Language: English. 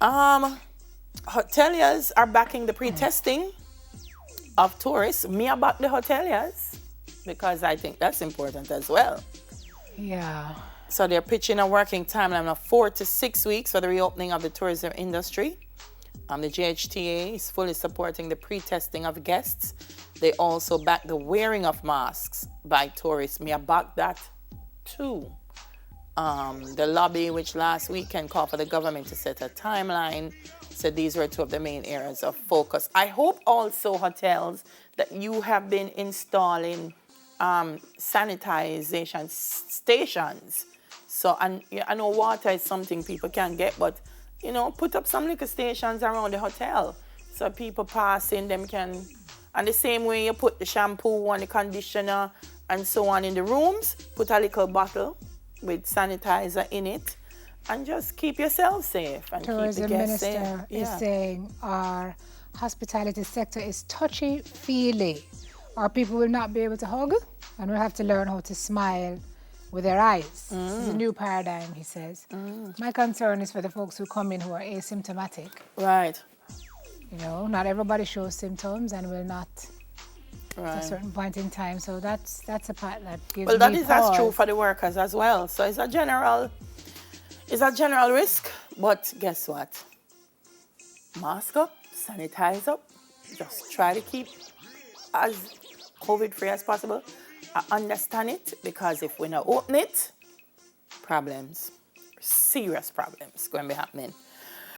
Hoteliers are backing the pre-testing of tourists. Me about the hoteliers because I think that's important as well. Yeah. So they're pitching a working timeline of 4 to 6 weeks for the reopening of the tourism industry. The GHTA is fully supporting the pre-testing of guests. They also back the wearing of masks by tourists. Me about that too. The lobby, which last weekend called for the government to set a timeline, said these were two of the main areas of focus. I hope also, hotels, that you have been installing sanitization stations. So, and I know water is something people can get, but, put up some liquor stations around the hotel so people passing them can, and the same way you put the shampoo and the conditioner and so on in the rooms, put a little bottle with sanitizer in it, and just keep yourself safe and Tourism keep the guests safe. Minister is saying our hospitality sector is touchy-feely. Our people will not be able to hug and will have to learn how to smile with their eyes. This is a new paradigm, he says. My concern is for the folks who come in who are asymptomatic. Right. Not everybody shows symptoms and will not Right. at a certain point in time. So that's a part that gives Well, that me is pause. that's true for the workers as well. So it's a general risk. But guess what? Mask up, sanitize up. Just try to keep as COVID-free as possible. I understand it because if we not open it, problems, serious problems going to be happening.